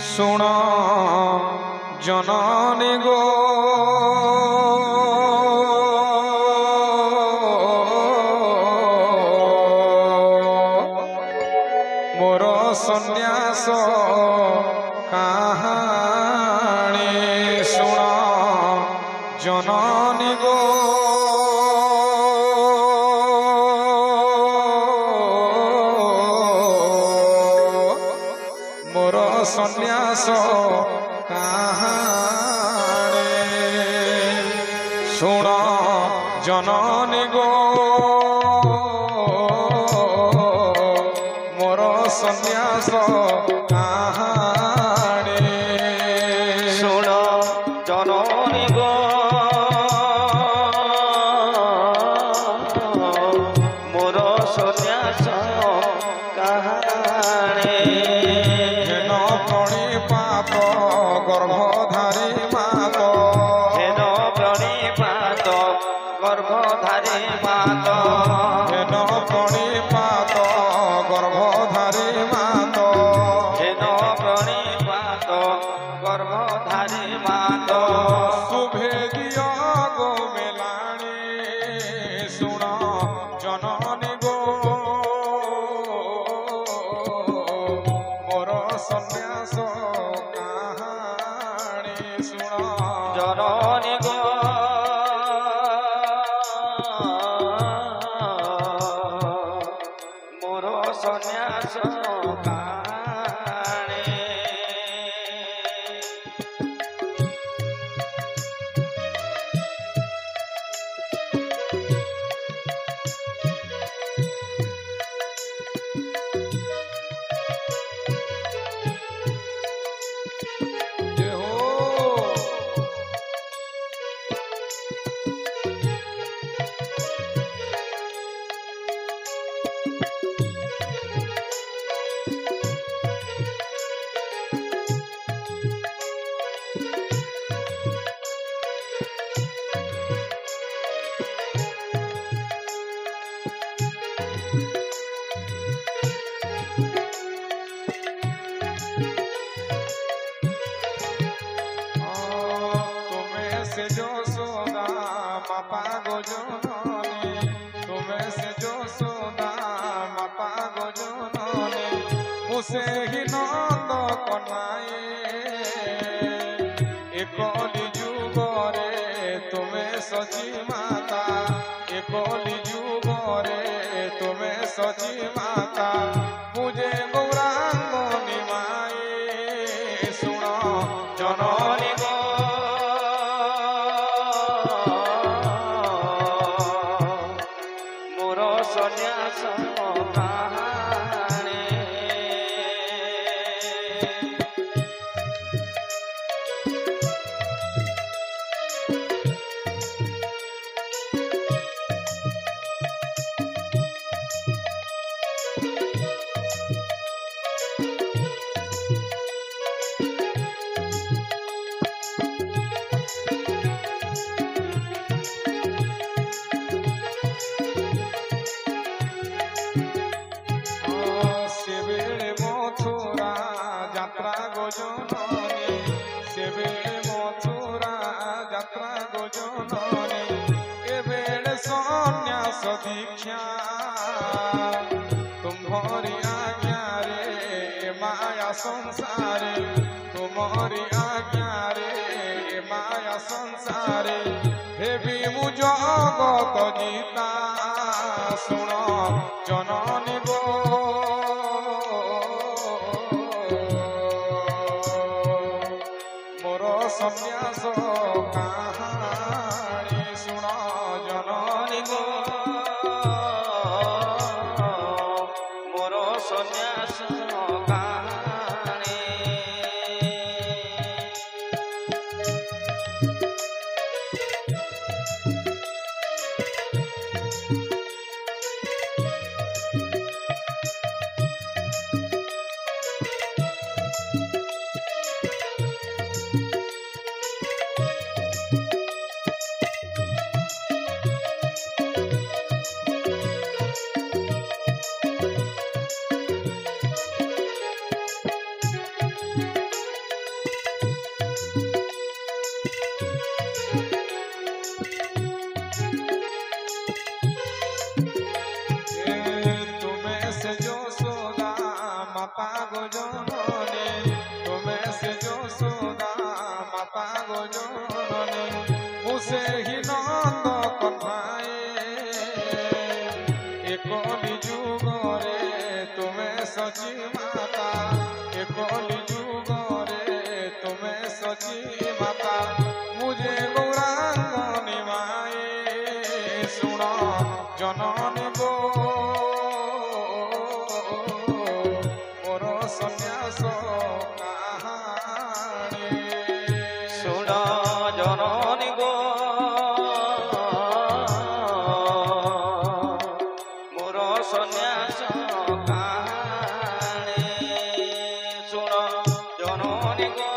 सुन जननी गो मोर सन्यास कहानी सुन जननी गो मोर सन्यास कहानी सुन जननी गो मोर सन्यास कहानी सुन जननी गो मोर सन्यास कहानी हेन प्रणिपात गर्भधारी मात हेन प्रणिपात गर्भधारी मात हेन प्रणिपात गर्भधारी मात हेन प्रणिपात गर्भधारी मात सुभेदिय गो मेलाणी सुण जननी गो मोर सन्यास कहानी सुण जननी गो मोर सन्यास कहानी जय हो तुम्हें से जो सोदा मापा गो जननी तुम्हें से जो सोदा मापा गो जननी उसे ही नंद कनाए एकली जुग रे तुम्हें सची माता एकली जुग रे तुम्हें सची माता मुझे गौरांग निमाए सुन जननी गो मोर सन्यास कहानी सेबेले मथुरा यात्रा गो जननी सेबेले मथुरा यात्रा गो जननी एबेले सन्यास दीक्षा तुम्हारी आज्ञा रे माया संसारे तुम्हारी आज्ञा रे माया संसारे हेबी मु जगत जीता सुन जननी गो मोर सन्यास कहानी सुन जननी गो मोर सन्यास कहानी গো জননী তুমি সে যশোদা মাতা গো জননী মুসে হি নন্দ কথায়ে একলি যুগরে তুমি সচি মাতা একলি যুগরে তুমি সচি মাতা মুঝে গৌরাঙ্গ নিমায়ে শুণ জননী গো মোর সন্ন্যাস কাহাণী শুণ জননী গো মোর সন্ন্যাস কাহাণী শুণ জননী গো